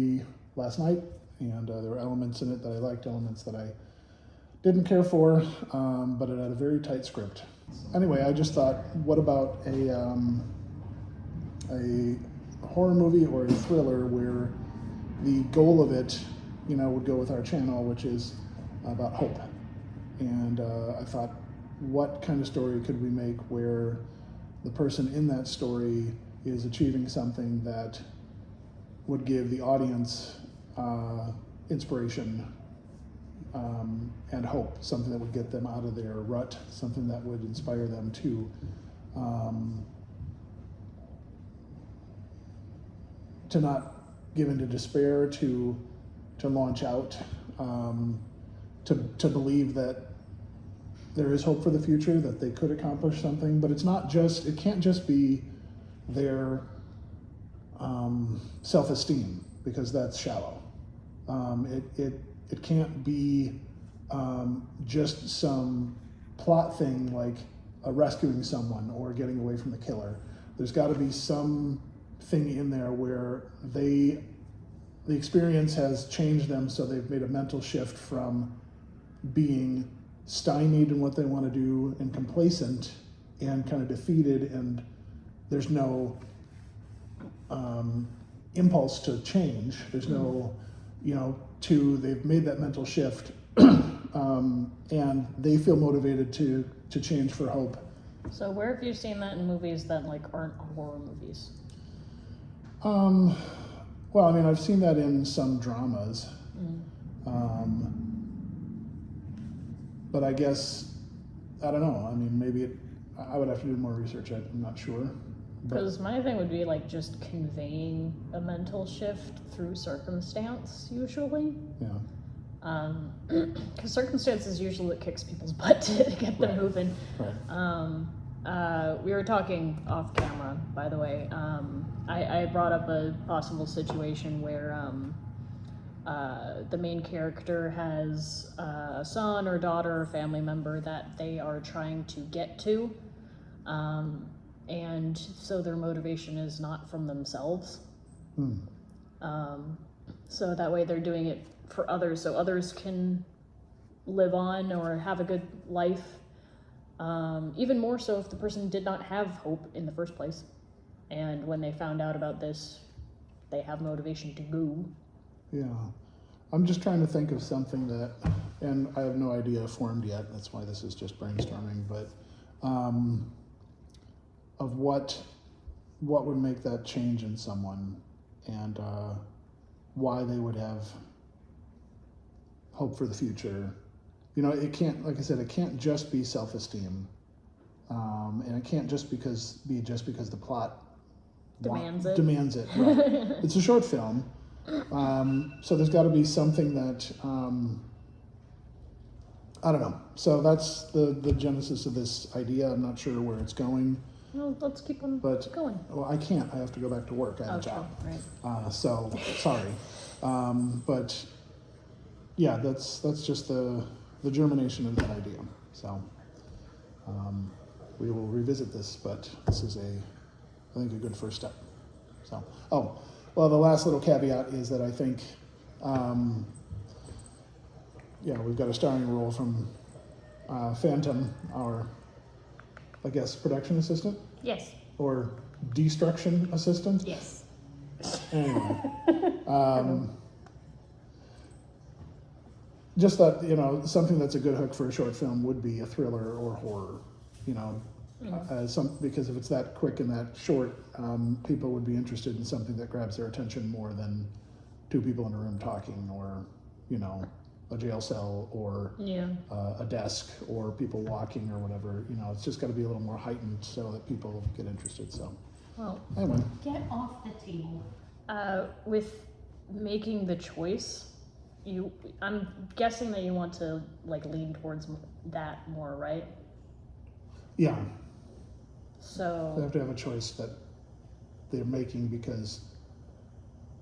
movie last night, and there were elements in it that I liked, elements that I didn't care for, but it had a very tight script. Anyway, I just thought, what about a horror movie or a thriller where the goal of it, would go with our channel, which is about hope. And I thought, what kind of story could we make where the person in that story is achieving something that would give the audience inspiration and hope, something that would get them out of their rut, something that would inspire them to not give into despair, to launch out, to believe that there is hope for the future, that they could accomplish something. But it can't just be their self-esteem, because that's shallow. It can't be just some plot thing like rescuing someone or getting away from the killer. There's got to be some thing in there where the experience has changed them, so they've made a mental shift from being stymied in what they want to do and complacent and kind of defeated, and there's no impulse to change. There's no, they've made that mental shift and they feel motivated to change for hope. So where have you seen that in movies that aren't horror movies? Well, I've seen that in some dramas. But I guess, I don't know. Maybe I would have to do more research. I'm not sure. Because my thing would be just conveying a mental shift through circumstance, usually. Yeah. Because circumstance is usually what kicks people's butt to get them moving. Right. We were talking off camera, by the way. I brought up a possible situation where the main character has a son or daughter or family member that they are trying to get to. And so their motivation is not from themselves. So that way they're doing it for others, so others can live on or have a good life. Even more so if the person did not have hope in the first place. And when they found out about this, they have motivation to go. Yeah. I'm just trying to think of something that, and I have no idea formed yet, that's why this is just brainstorming, but of what would make that change in someone, and why they would have hope for the future. It can't, like I said, it can't just be self-esteem, and it can't just be because the plot Demands it. Right. It's a short film, so there's got to be something that I don't know. So that's the genesis of this idea. I'm not sure where it's going. Well, let's keep on going. Well, I can't. I have to go back to work. I have a job. Right. So sorry, but yeah, that's just the germination of that idea. So we will revisit this, but this is I think a good first step. So, the last little caveat is that I think, we've got a starring role from Phantom, our, I guess, production assistant? Yes. Or destruction assistant? Yes. Anyway, just that, something that's a good hook for a short film would be a thriller or horror, because if it's that quick and that short, people would be interested in something that grabs their attention more than two people in a room talking, or a jail cell, or a desk, or people walking, or whatever. It's just got to be a little more heightened so that people get interested. So, anyway, get off the table. With making the choice, I'm guessing that you want to lean towards that more, right? Yeah. So they have to have a choice that they're making, because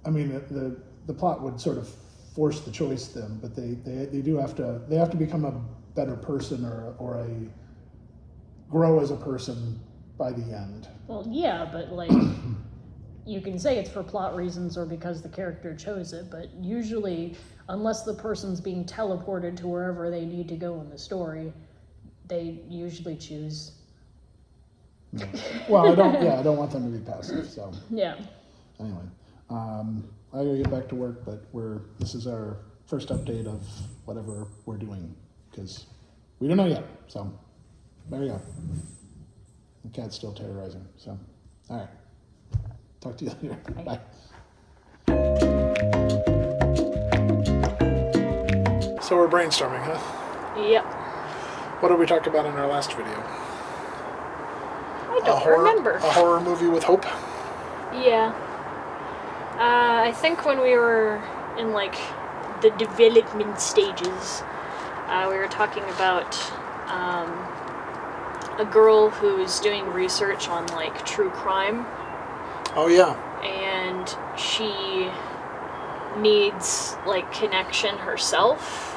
the plot would sort of force the choice then, but they do have to become a better person or grow as a person by the end. Well, yeah, but you can say it's for plot reasons or because the character chose it, but usually, unless the person's being teleported to wherever they need to go in the story, they usually choose. Yeah. Well, I don't want them to be passive, so. Yeah. Anyway, I gotta get back to work, but this is our first update of whatever we're doing, because we don't know yet, so there you go. The cat's still terrorizing, so, all right. Talk to you later. Bye. So we're brainstorming, huh? Yep. What did we talk about in our last video? I don't remember. A horror movie with hope? Yeah. I think when we were in, like, the development stages, we were talking about a girl who's doing research on, like, true crime. Oh, yeah. And she needs, like, connection herself,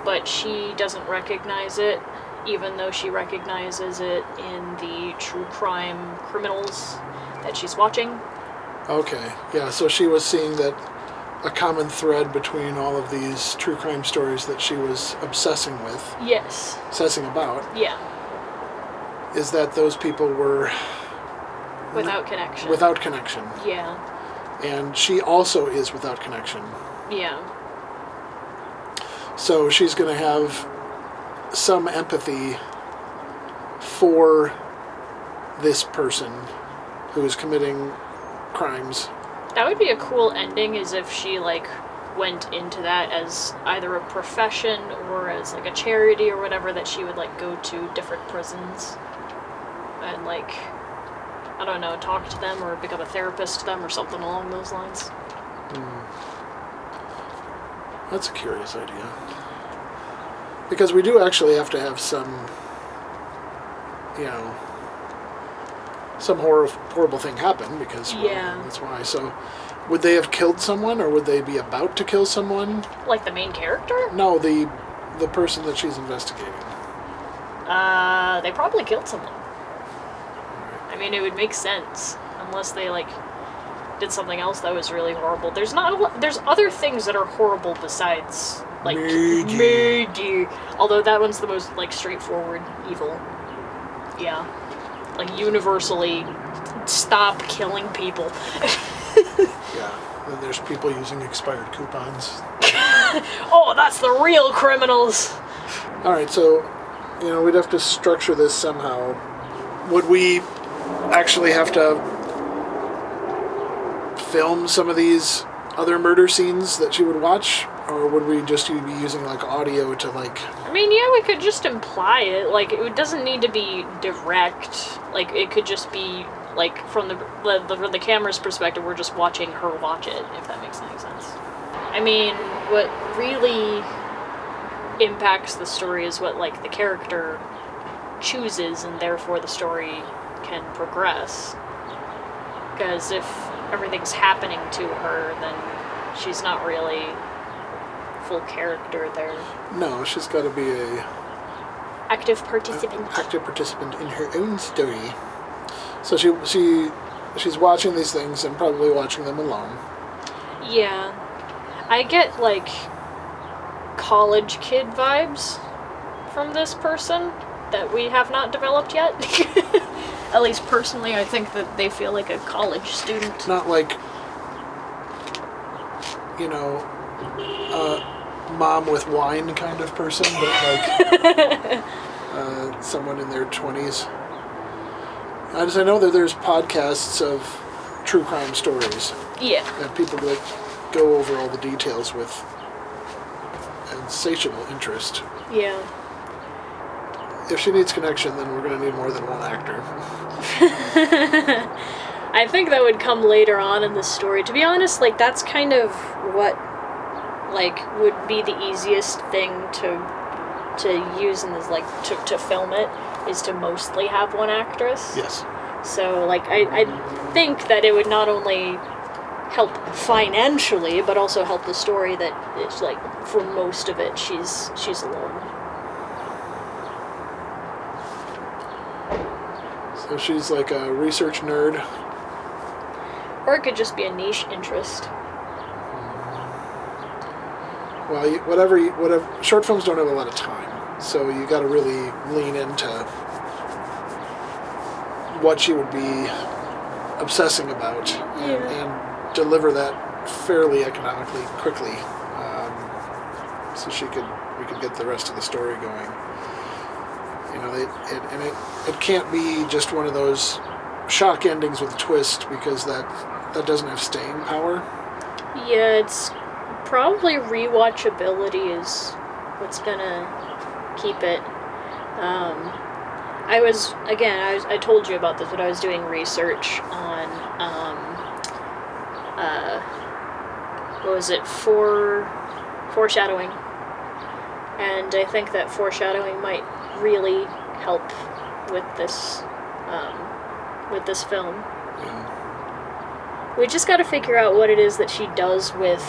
but she doesn't recognize it, even though she recognizes it in the true crime criminals that she's watching. Okay, yeah, so she was seeing that a common thread between all of these true crime stories that she was obsessing with, Yes. obsessing about, Yeah. is that those people were Without connection. without connection. Yeah. And she also is without connection. Yeah. So she's going to have some empathy for this person who is committing crimes. That would be a cool ending, is if she, like, went into that as either a profession or as, like, a charity or whatever, that she would, like, go to different prisons and, like, I don't know, talk to them or become a therapist to them or something along those lines. That's a curious idea. Because we do actually have to have some, some horrible thing happen, because Yeah. that's why. So would they have killed someone, or would they be about to kill someone? Like the main character? No, the person that she's investigating. They probably killed someone. I mean, it would make sense, unless they, like, did something else that was really horrible. There's other things that are horrible besides, like, murder. Although that one's the most, like, straightforward evil. Yeah. Like, universally, stop killing people. Yeah. Then there's people using expired coupons. Oh, that's the real criminals! Alright, so, we'd have to structure this somehow. Would we actually have to film some of these other murder scenes that she would watch? Or would we just be using, like, audio to, like... I mean, yeah, we could just imply it. Like, it doesn't need to be direct. Like, it could just be, like, from the camera's perspective, we're just watching her watch it, if that makes any sense. I mean, what really impacts the story is what, like, the character chooses, and therefore the story can progress. Because if everything's happening to her, then she's not really full character there. No, she's got to be a... Active participant. active participant in her own story. So she's watching these things and probably watching them alone. Yeah. I get, like, college kid vibes from this person that we have not developed yet. At least personally, I think that they feel like a college student. Not like, mom with wine kind of person, but like someone in their 20s. I know that there's podcasts of true crime stories. Yeah. And people like go over all the details with insatiable interest. Yeah. If she needs connection, then we're going to need more than one actor. I think that would come later on in the story. To be honest, like, that's kind of what, like, would be the easiest thing to use in this, like, to film it, is to mostly have one actress. Yes. So, like, I think that it would not only help financially, but also help the story that it's, like, for most of it, she's alone. So she's like a research nerd. Or it could just be a niche interest. Well, whatever. Short films don't have a lot of time, so you got to really lean into what she would be obsessing about and deliver that fairly economically quickly, so we could get the rest of the story going. You know, it can't be just one of those shock endings with a twist, because that doesn't have staying power. Yeah, it's probably rewatchability is what's gonna keep it. I told you about this, but I was doing research on, what was it, foreshadowing. And I think that foreshadowing might really help with this film. Yeah. We just gotta figure out what it is that she does with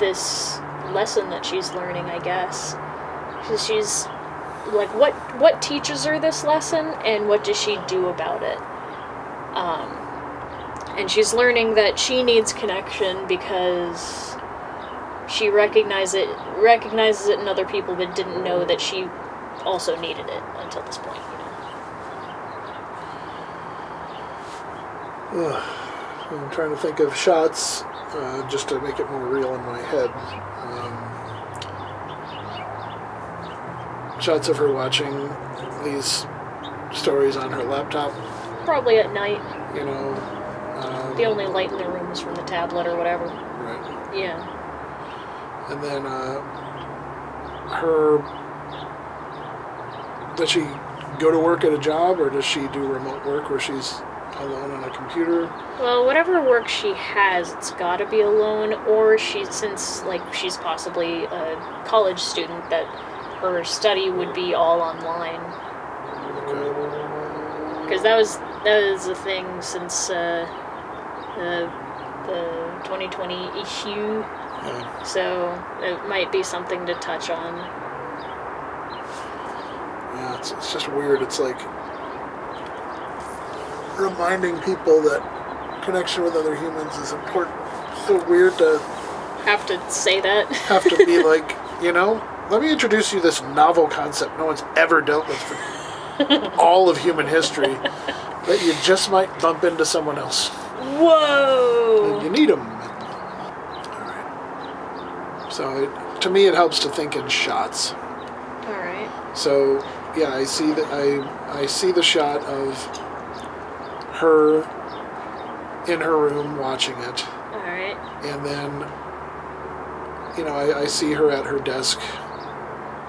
this lesson that she's learning, I guess. She's like, what teaches her this lesson, and what does she do about it? And she's learning that she needs connection because she recognizes it in other people, but didn't know that she also needed it until this point, you know. I'm trying to think of shots just to make it more real in my head. Shots of her watching these stories on her laptop. Probably at night. You know. The only light in the room is from the tablet or whatever. Right. Yeah. And then does she go to work at a job, or does she do remote work where she's alone on a computer? Well, whatever work she has, it's gotta be alone, or since she's possibly a college student, that her study would be all online. Okay. Because that was the thing since the 2020 issue. Yeah. So it might be something to touch on. Yeah, it's just weird. It's like reminding people that connection with other humans is important. It's so weird to Have to say that. have to be like, let me introduce you this novel concept no one's ever dealt with for all of human history, that you just might bump into someone else. Whoa! You need them. All right. So to me, it helps to think in shots. All right. So yeah, I see the shot of her in her room watching it. All right. And then, I see her at her desk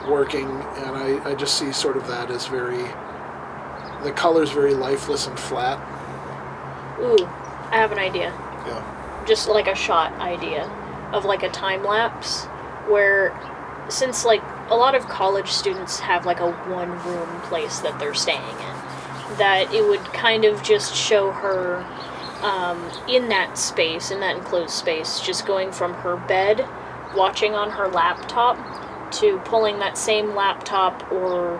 working, and I just see sort of that as the color's very lifeless and flat. Ooh, I have an idea. Yeah. Just like a shot idea of like a time lapse where, since like a lot of college students have like a one room place that they're staying in, that it would kind of just show her in that space, in that enclosed space, just going from her bed, watching on her laptop, to pulling that same laptop or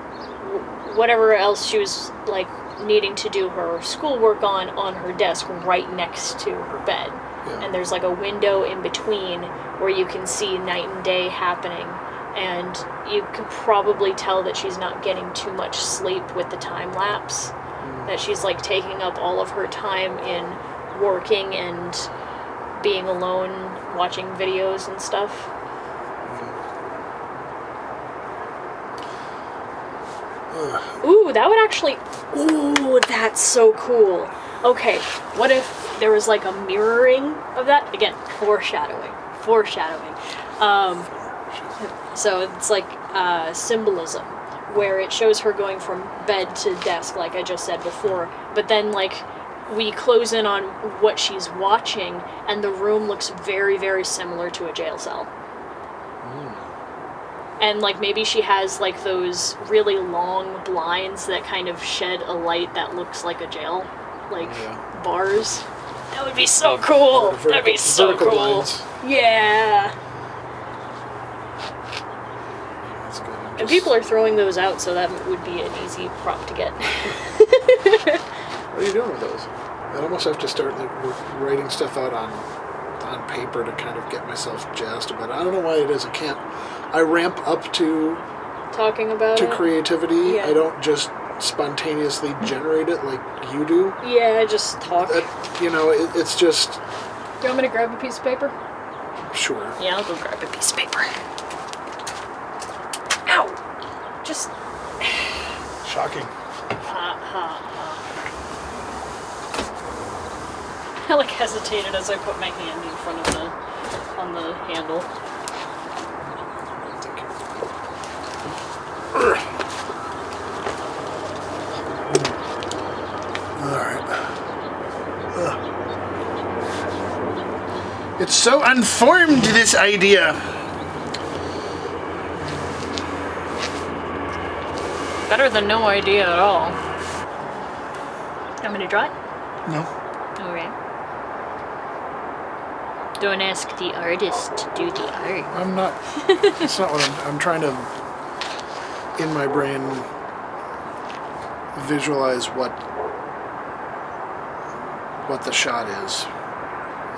whatever else she was like needing to do her schoolwork on her desk right next to her bed. Yeah. And there's like a window in between where you can see night and day happening, and you could probably tell that she's not getting too much sleep with the time lapse, that she's like taking up all of her time in working and being alone, watching videos and stuff. Ooh, that would actually... Ooh, that's so cool. Okay, what if there was like a mirroring of that? Again, foreshadowing. So it's like symbolism, where it shows her going from bed to desk, like I just said before, but then like we close in on what she's watching, and the room looks very, very similar to a jail cell. And like maybe she has like those really long blinds that kind of shed a light that looks like a jail, bars. That would be so cool. That'd be so cool. Blinds. Yeah. That's good. And people are throwing those out, so that would be an easy prop to get. What are you doing with those? I almost have to start like writing stuff out on paper to kind of get myself jazzed about it. I don't know why it is. I ramp up to Talking about it? creativity. Yeah. I don't just spontaneously generate it like you do. Yeah, I just talk. It's just... Do you want me to grab a piece of paper? Sure. Yeah, I'll go grab a piece of paper. Ow! Just... Shocking. I like hesitated as I put my hand in front of on the handle. Thank you. Alright. It's so unformed, this idea. Better than no idea at all. Want me to draw it? No. Okay. Don't ask the artist to do the art. I'm not. That's not what I'm trying to, in my brain, visualize what the shot is,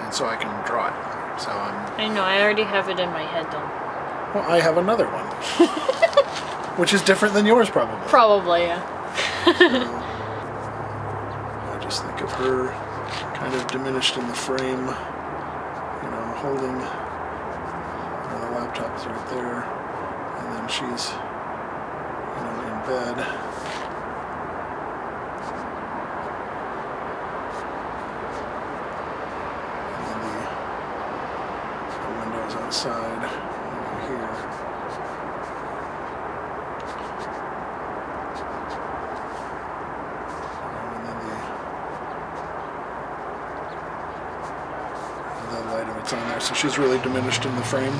and so I can draw it. So I know, I already have it in my head though. well, I have another one, which is different than yours, probably. Probably, yeah. I just think of her kind of diminished in the frame, holding, the laptop's right there, and then she's, in bed. And then the windows outside, here. And then the light of it's on there, so she's really diminished in the frame.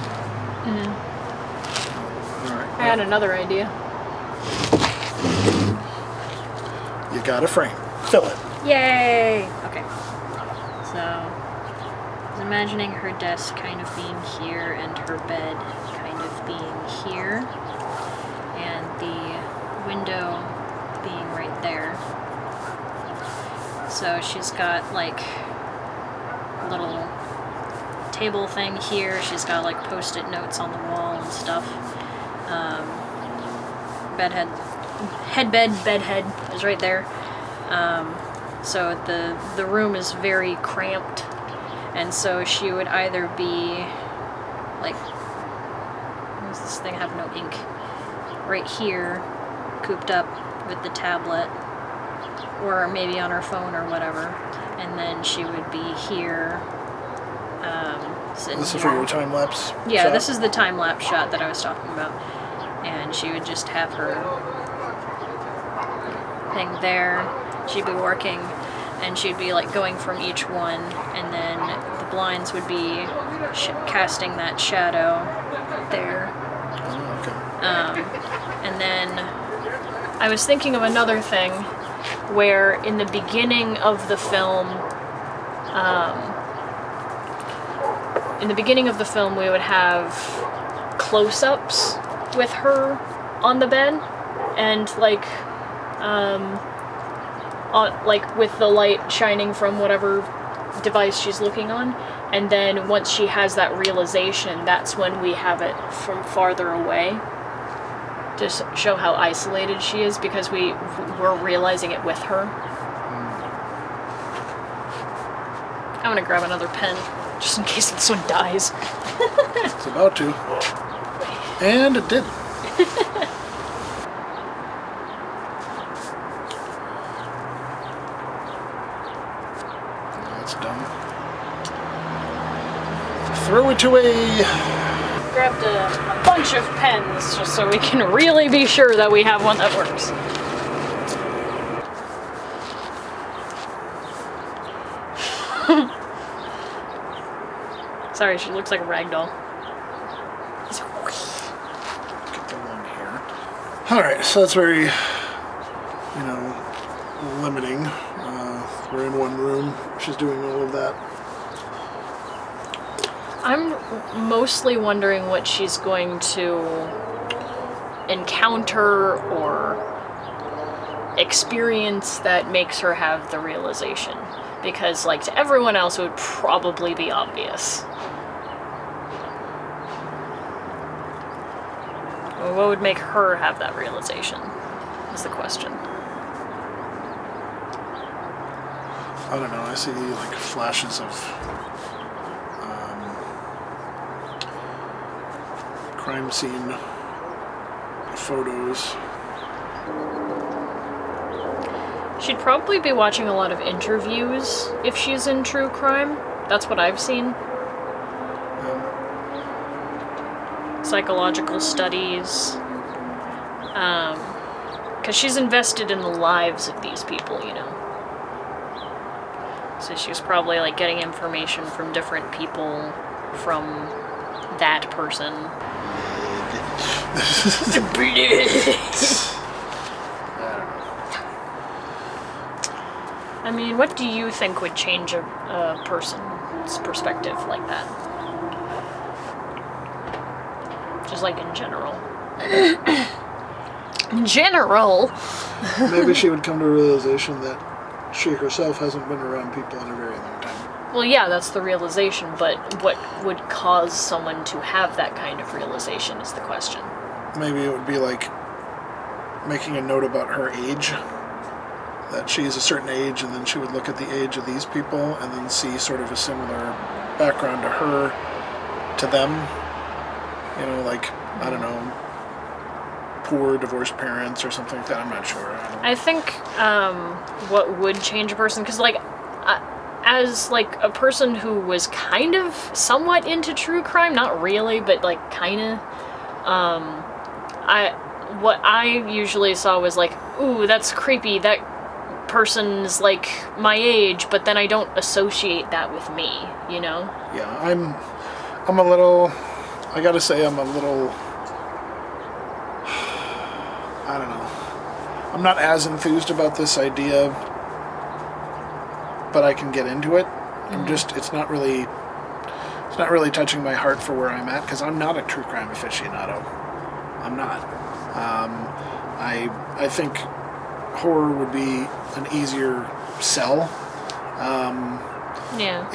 Mm-hmm. All right. I had another idea. You got a frame. Fill it. Yay! Okay. So, I was imagining her desk kind of being here and her bed kind of being here. And the window being right there. So she's got like a little table thing here. She's got like post-it notes on the wall and stuff. Bedhead is right there. So the room is very cramped, and so she would either be like, what does this thing have no ink? Right here, cooped up with the tablet, or maybe on her phone or whatever, and then she would be here. Sitting This is here. for your time lapse. Yeah, shot? this is the time-lapse shot that I was talking about. And she would just have her thing there. She'd be working, and she'd be like going from each one, and then the blinds would be casting that shadow there. Oh, okay. And then I was thinking of another thing where in the beginning of the film, we would have close-ups with her on the bed, and like with the light shining from whatever device she's looking on, and then once she has that realization, that's when we have it from farther away to show how isolated she is, because we're realizing it with her. I'm gonna grab another pen just in case this one dies. It's about to. And it did. That's done. Throw it away. Grabbed a bunch of pens just so we can really be sure that we have one that works. Sorry, she looks like a rag doll. Get the long hair. Alright, so that's very, limiting. We're in one room. She's doing all of that. I'm mostly wondering what she's going to encounter or experience that makes her have the realization. because, like, to everyone else it would probably be obvious. Well, what would make her have that realization is the question. I don't know. I see like flashes of crime scene photos. She'd probably be watching a lot of interviews if she's in true crime. That's what I've seen. Psychological studies. Because she's invested in the lives of these people, you know. So she's probably like getting information from different people from that person. I mean, what do you think would change a person's perspective like that? Just like in general. In general? Maybe she would come to a realization that she herself hasn't been around people in a very long time. Well, yeah, that's the realization, but what would cause someone to have that kind of realization is the question. Maybe it would be like making a note about her age, that she's a certain age, and then she would look at the age of these people and then see sort of a similar background to her, to them. You know, like, I don't know, poor divorced parents or something like that. I'm not sure. I think what would change a person, because like as like a person who was kind of somewhat into true crime, not really, but like kind of, what I usually saw was like, ooh, that's creepy, that person's like my age, but then I don't associate that with me, you know? Yeah, I'm a little, I gotta say I'm a little, I don't know. I'm not as enthused about this idea, but I can get into it. I'm just, it's not really touching my heart for where I'm at, because I'm not a true crime aficionado. I'm not. I think horror would be an easier sell. Yeah.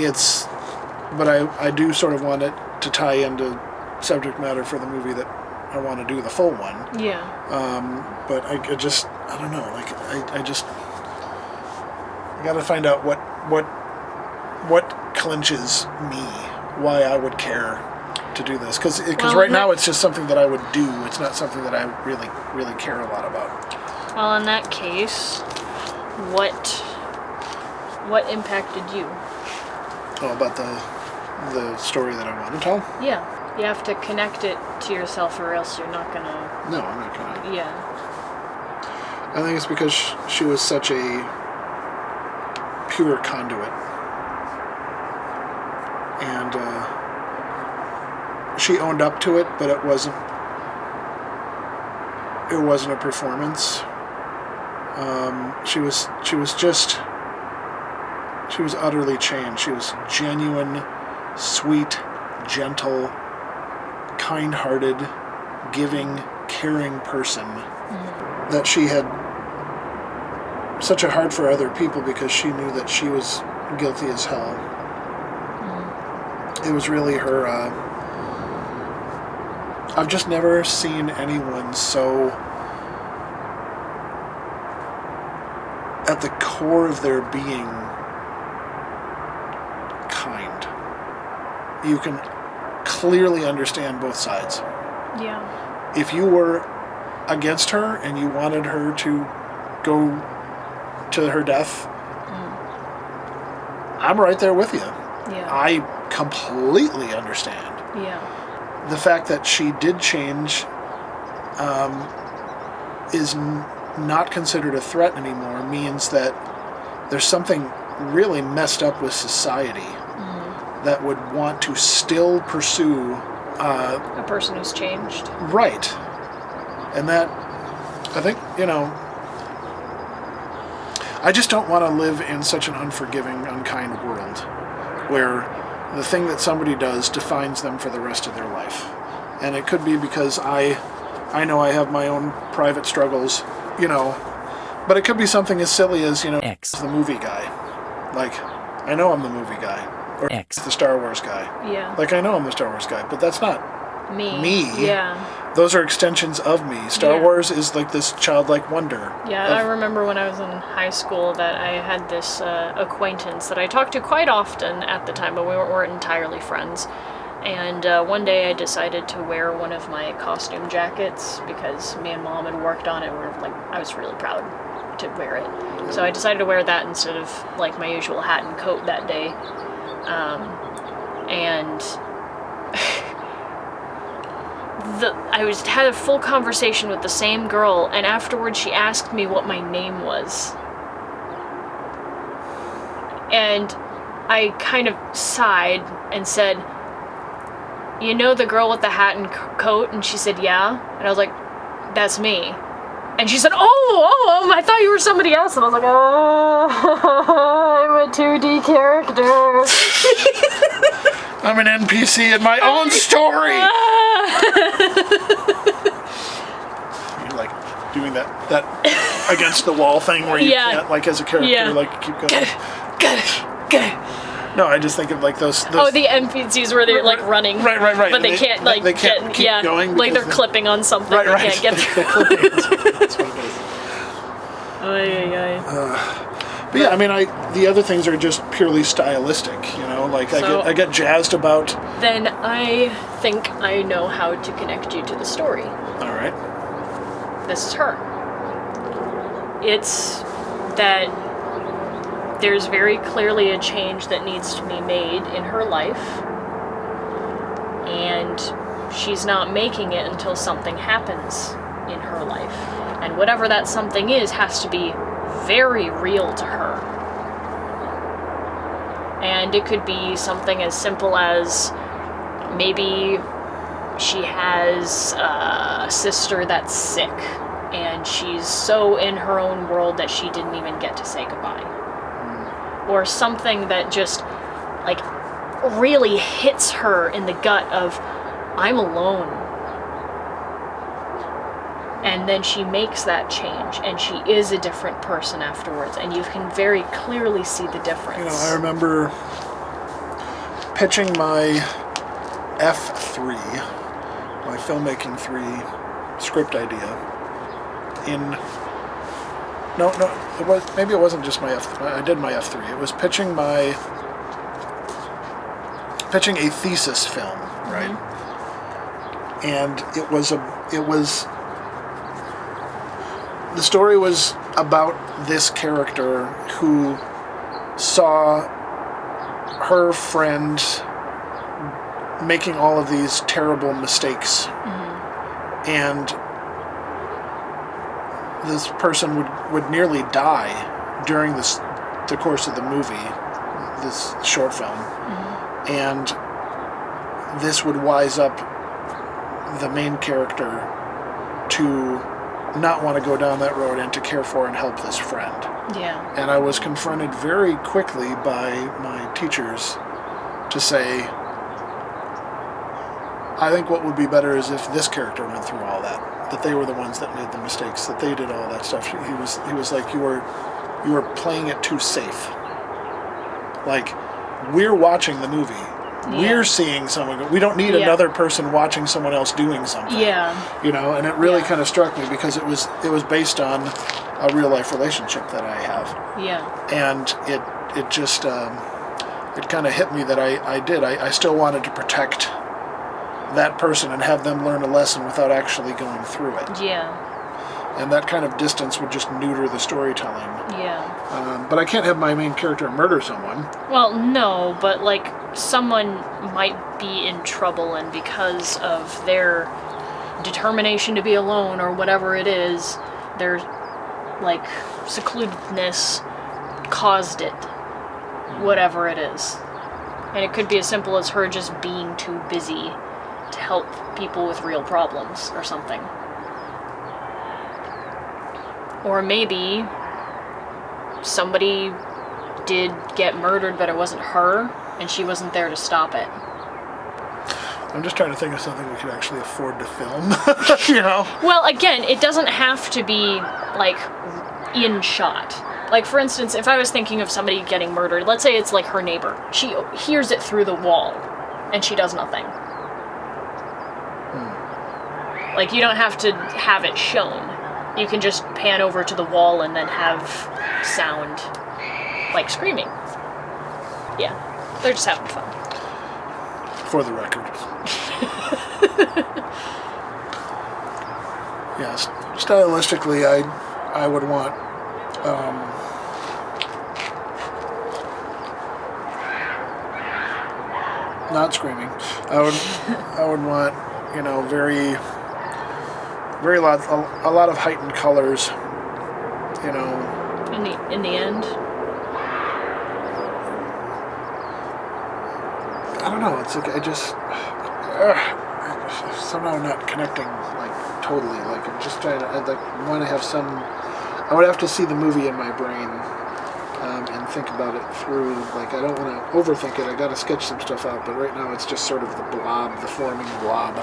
But I do sort of want it to tie into subject matter for the movie that I want to do, the full one. Yeah. But I don't know, like, I gotta find out what clinches me, why I would care to do this. Because right now it's just something that I would do. It's not something that I really, really care a lot about. Well, in that case, what impacted you? Oh, about the story that I want to tell? Yeah. You have to connect it to yourself, or else you're not gonna... No, I'm not gonna. Yeah. I think it's because she was such a pure conduit. And she owned up to it, but it wasn't a performance. She was utterly changed. She was genuine, sweet, gentle, kind-hearted, giving, caring person. Mm-hmm. That she had such a heart for other people because she knew that she was guilty as hell. Mm-hmm. It was really her... I've just never seen anyone so at the core of their being kind. You can clearly understand both sides. Yeah. If you were against her and you wanted her to go to her death, I'm right there with you. Yeah. I completely understand. Yeah. The fact that she did change is not considered a threat anymore means that there's something really messed up with society that would want to still pursue a person who's changed. Right. And that, I think, I just don't want to live in such an unforgiving, unkind world where the thing that somebody does defines them for the rest of their life. And it could be because I know I have my own private struggles, but it could be something as silly as, X. the movie guy. Like, I know I'm the movie guy. Or X. the Star Wars guy. Yeah. Like, I know I'm the Star Wars guy, but that's not me. Yeah. Those are extensions of me. Star Yeah. Wars is like this childlike wonder. Yeah, I remember when I was in high school that I had this acquaintance that I talked to quite often at the time, but we weren't entirely friends. And one day I decided to wear one of my costume jackets because me and Mom had worked on it. I was really proud to wear it. So I decided to wear that instead of like my usual hat and coat that day. And had a full conversation with the same girl, and afterwards she asked me what my name was. And I kind of sighed and said, "You know the girl with the hat and coat?" And she said, "Yeah." And I was like, "That's me." And she said, oh, I thought you were somebody else. And I was like, oh, I'm a 2D character. I'm an NPC in my own story. You're like doing that against the wall thing where you can't, like, as a character, like, keep going. Got it. No, I just think of like those. Oh, the NPCs where they're like running. Right. But they can't like they can't keep going. Like they're clipping on something. Right. They can't get through. That's what it is. Oy. But yeah, I mean, the other things are just purely stylistic, you know. Like I get jazzed about. Then I think I know how to connect you to the story. All right. This is her. It's that there's very clearly a change that needs to be made in her life, and she's not making it until something happens in her life. And whatever that something is has to be very real to her. And it could be something as simple as maybe she has a sister that's sick, and she's so in her own world that she didn't even get to say goodbye. Or something that just, like, really hits her in the gut of, I'm alone. And then she makes that change, and she is a different person afterwards, and you can very clearly see the difference. You know, I remember pitching my F3, my filmmaking 3 script idea in... No, it wasn't just my F3. I did my F3. It was pitching a thesis film, right? Mm-hmm. And the story was about this character who saw her friend making all of these terrible mistakes. Mm-hmm. And this person would nearly die during the course of the movie, this short film. Mm-hmm. And this would wise up the main character to not want to go down that road and to care for and help this friend. Yeah. And I was confronted very quickly by my teachers to say, I think what would be better is if this character went through all that they were the ones that made the mistakes, that they did all that stuff. He was like, you were playing it too safe. Like, we're watching the movie. Yeah. We're seeing someone go, we don't need another person watching someone else doing something. Yeah. You know, and it really kind of struck me because it was based on a real life relationship that I have. Yeah. And it just it kind of hit me that I still wanted to protect that person and have them learn a lesson without actually going through it. Yeah. And that kind of distance would just neuter the storytelling. Yeah. But I can't have my main character murder someone. Well, no, but like someone might be in trouble, and because of their determination to be alone or whatever it is, their like secludedness caused it. Whatever it is. And it could be as simple as her just being too busy to help people with real problems or something. Or maybe somebody did get murdered, but it wasn't her, and she wasn't there to stop it. I'm just trying to think of something we could actually afford to film, you know? Well, again, it doesn't have to be, like, in shot. Like, for instance, if I was thinking of somebody getting murdered, let's say it's like her neighbor. She hears it through the wall, and she does nothing. Like, you don't have to have it shown. You can just pan over to the wall and then have sound, like screaming. Yeah, they're just having fun. For the record. Yes, stylistically, I would want not screaming. I would want, you know, a lot of heightened colors. You know. In the end. I don't know. It's like I just somehow not connecting like totally. Like I'm just trying to. I want to have some. I would have to see the movie in my brain and think about it through. Like I don't want to overthink it. I got to sketch some stuff out. But right now it's just sort of the blob, the forming blob.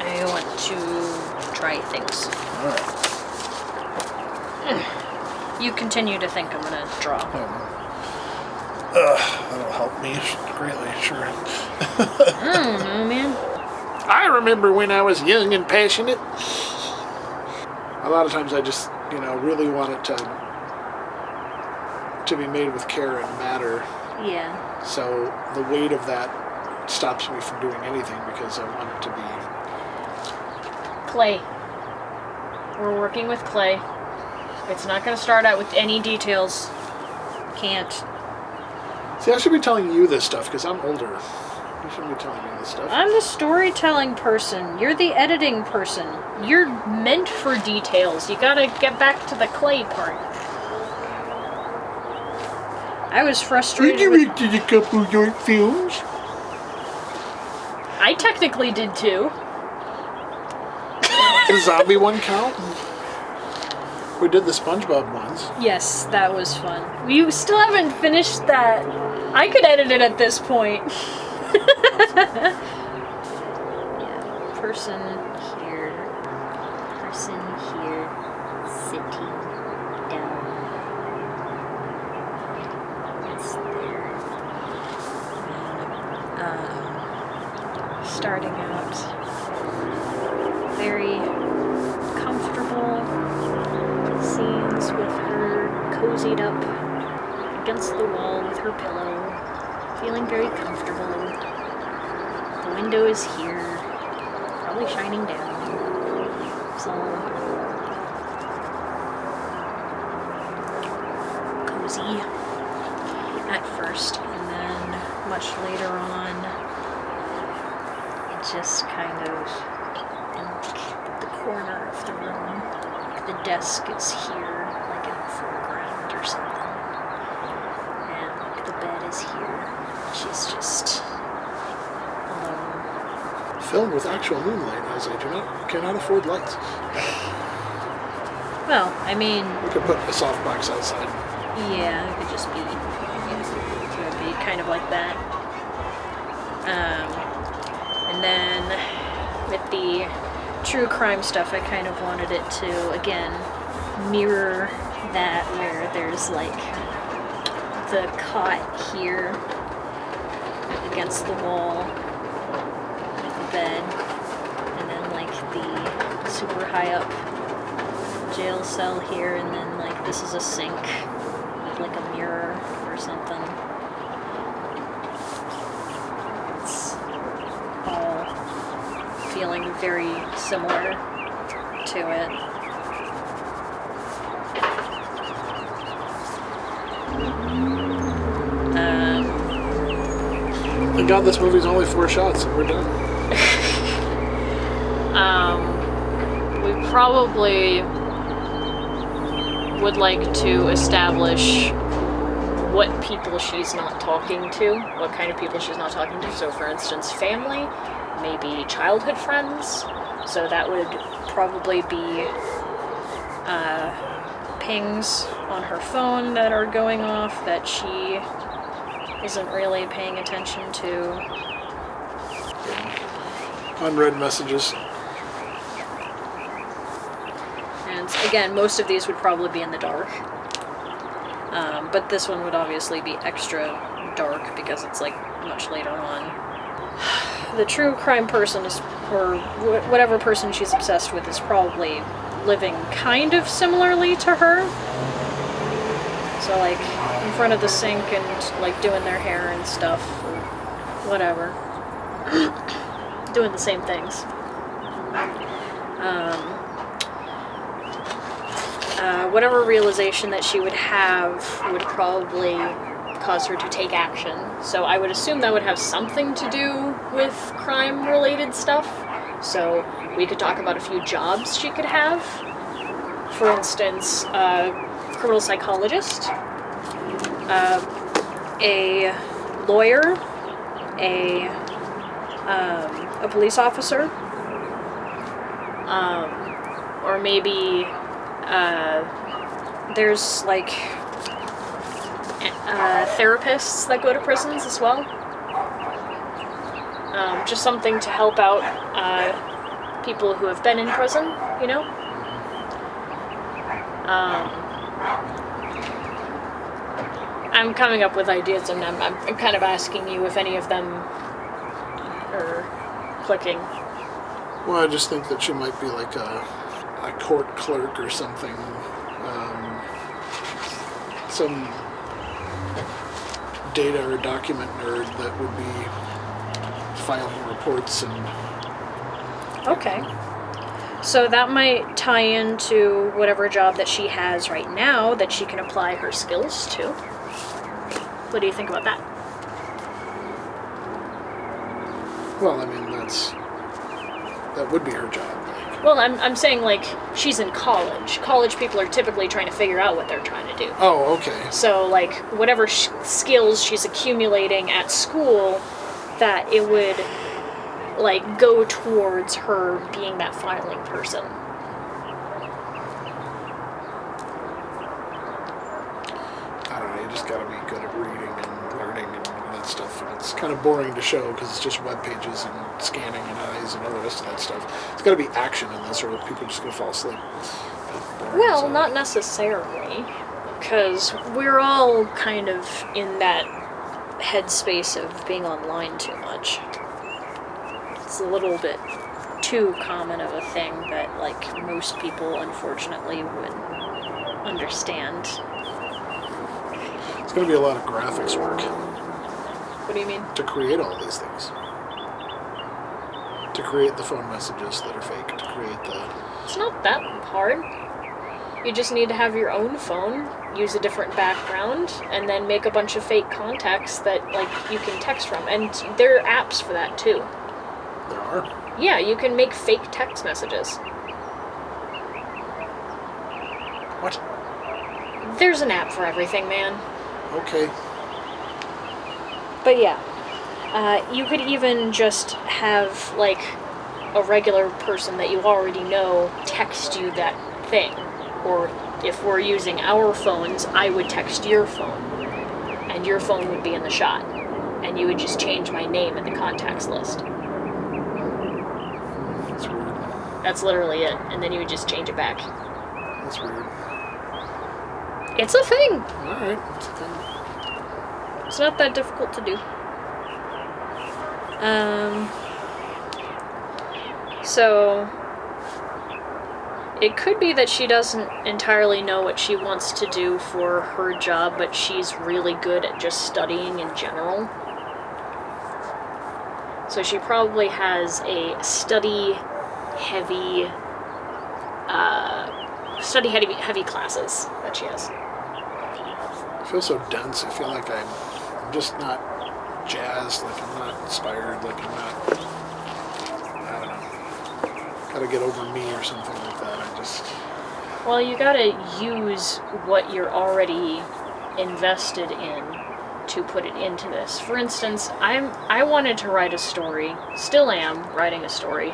I want to try things. All right. You continue to think. I'm gonna draw. That'll help me greatly, sure. I don't know, man. I remember when I was young and passionate. A lot of times I just, you know, really want it to be made with care and matter. Yeah. So the weight of that stops me from doing anything because I want it to be... Clay. We're working with clay. It's not going to start out with any details. Can't. See, I should be telling you this stuff because I'm older. You shouldn't be telling me this stuff. I'm the storytelling person. You're the editing person. You're meant for details. You gotta get back to the clay part. I was frustrated. You directed a couple short films. I technically did too. Does the zombie one count? We did the SpongeBob ones. Yes, that was fun. You still haven't finished that. I could edit it at this point. Yeah, person here, sitting down. It's there. Starting out very comfortable scenes with her cozied up against the wall with her pillow, feeling very comfortable. The window is here, probably shining down. So cozy at first, and then much later on, it just kind of in the corner of the room. The desk is here, like in the foreground or something. And like the bed is here. She's just alone. Filmed with actual moonlight, as I cannot afford lights. Well, I mean, We could put a softbox outside. yeah, it could just be, it would be kind of like that. And then with the true crime stuff, I kind of wanted it to, again, mirror that where there's like the cot here against the wall, the bed, and then like the super high up jail cell here, and then like this is a sink with like a mirror or something. It's all feeling very similar to it. Thank God this movie's only 4 shots and we're done. We probably would like to establish what people she's not talking to, what kind of people she's not talking to. So for instance, family, maybe childhood friends. So that would probably be pings on her phone that are going off that she isn't really paying attention to. Unread messages. And instance, again, most of these would probably be in the dark. But this one would obviously be extra dark because it's like much later on. The true crime person is, or whatever person she's obsessed with, is probably living kind of similarly to her. So like in front of the sink and like doing their hair and stuff, or whatever. Doing the same things. Whatever realization that she would have would probably cause her to take action. So I would assume that would have something to do with crime-related stuff. So we could talk about a few jobs she could have. For instance, criminal psychologist, a lawyer, a police officer, or maybe there's like therapists that go to prisons as well. Just something to help out people who have been in prison, you know? I'm coming up with ideas, and I'm kind of asking you if any of them are clicking. Well, I just think that she might be like a court clerk or something. Some data or document nerd that would be filing reports and... Okay. So that might tie into whatever job that she has right now that she can apply her skills to. What do you think about that? Well, I mean, that would be her job. Well, I'm saying, like, she's in college. College people are typically trying to figure out what they're trying to do. Oh, okay. So, like, whatever skills she's accumulating at school, that it would, like, go towards her being that filing person. I don't know, you just gotta be good at reading and learning and all that stuff. And it's kind of boring to show because it's just web pages and scanning and eyes and all the rest of that stuff. It's gotta be action in this or people are just gonna fall asleep. Well, not necessarily, because we're all kind of in that headspace of being online too much. It's a little bit too common of a thing that, like, most people, unfortunately, would understand. It's gonna be a lot of graphics work What do you mean? to create all these things. To create the phone messages that are fake, to create the... It's not that hard. You just need to have your own phone, use a different background, and then make a bunch of fake contacts that, like, you can text from. And there are apps for that, too. There are? Yeah, you can make fake text messages. What? There's an app for everything, man. Okay. But yeah, you could even just have, like, a regular person that you already know text you that thing. Or if we're using our phones, I would text your phone. And your phone would be in the shot. And you would just change my name in the contacts list. That's weird. That's literally it. And then you would just change it back. That's weird. It's a thing. Alright, that's a thing. It's not that difficult to do. So it could be that she doesn't entirely know what she wants to do for her job, but she's really good at just studying in general. So she probably has a study-heavy classes that she has. I feel so dense. I feel like I'm just not jazzed, like I'm not inspired, like I'm not, I don't know, gotta get over me or something like that. Well, you gotta use what you're already invested in to put it into this. For instance, I wanted to write a story, still am writing a story,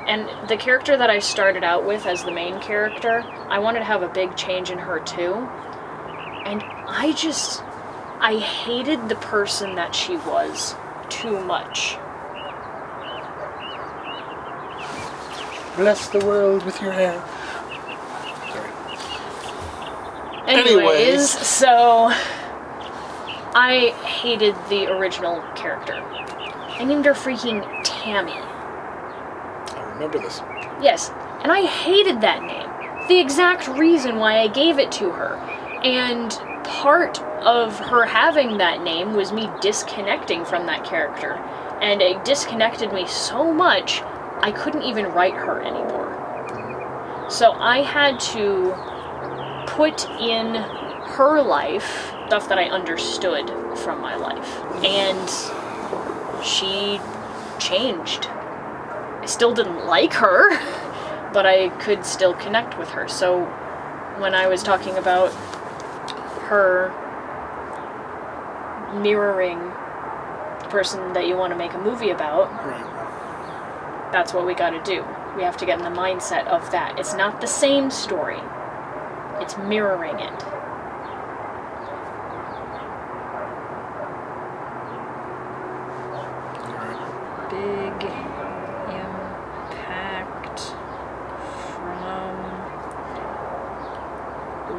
and the character that I started out with as the main character, I wanted to have a big change in her too, and I hated the person that she was too much. Bless the world with your hair. Anyways, so I hated the original character. I named her freaking Tammy. I remember this. Yes, and I hated that name. The exact reason why I gave it to her. And part of her having that name was me disconnecting from that character. And it disconnected me so much, I couldn't even write her anymore. So I had to put in her life stuff that I understood from my life. And she changed. I still didn't like her, but I could still connect with her. So when I was talking about her mirroring the person that you want to make a movie about, Right. that's what we got to do. We have to get in the mindset of that. It's not the same story. It's mirroring it. All right. Big impact from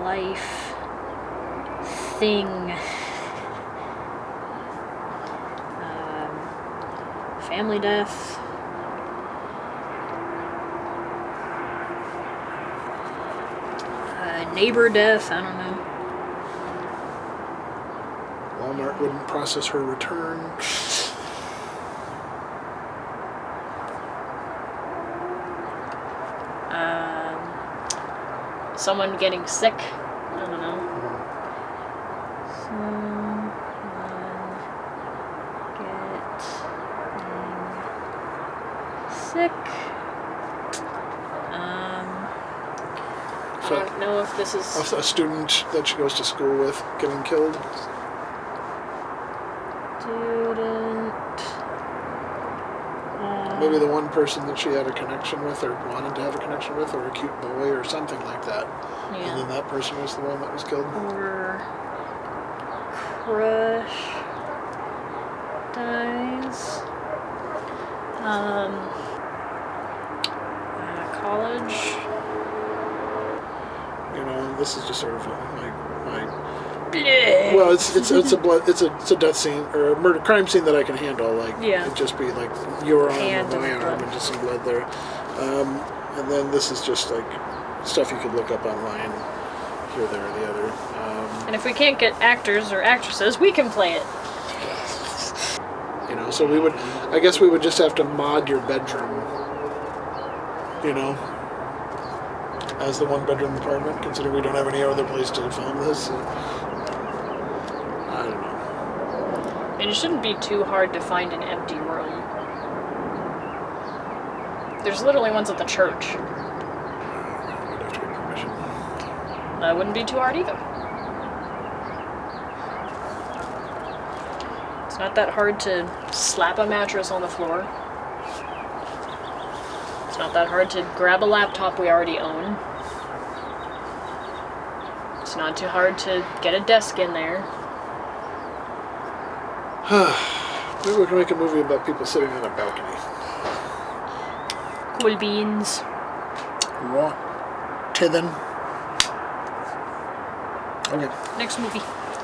life thing. Family death. Neighbor death, I don't know. Walmart wouldn't process her return. Someone getting sick. I don't know. Someone getting sick. I don't know if this is... A student that she goes to school with getting killed. Student... Maybe the one person that she had a connection with or wanted to have a connection with, or a cute boy or something like that. And then that person was the one that was killed. Or crush dies. College. You know, this is just sort of my Blech. well, it's a death scene or a murder crime scene that I can handle. Like it'd just be like your arm Hand or my and arm blood. and just some blood there. And then this is just like stuff you could look up online, here, there, or the other. And if we can't get actors or actresses, we can play it. You know, so I guess we would just have to mod your bedroom. You know, as the one bedroom apartment, considering we don't have any other place to film this. So, I don't know. And it shouldn't be too hard to find an empty room. There's literally ones at the church. We'd have to get permission. That wouldn't be too hard either. It's not that hard to slap a mattress on the floor. It's not that hard to grab a laptop we already own. It's not too hard to get a desk in there. Maybe we can make a movie about people sitting on a balcony. Cool beans. What? To them. Okay. Next movie.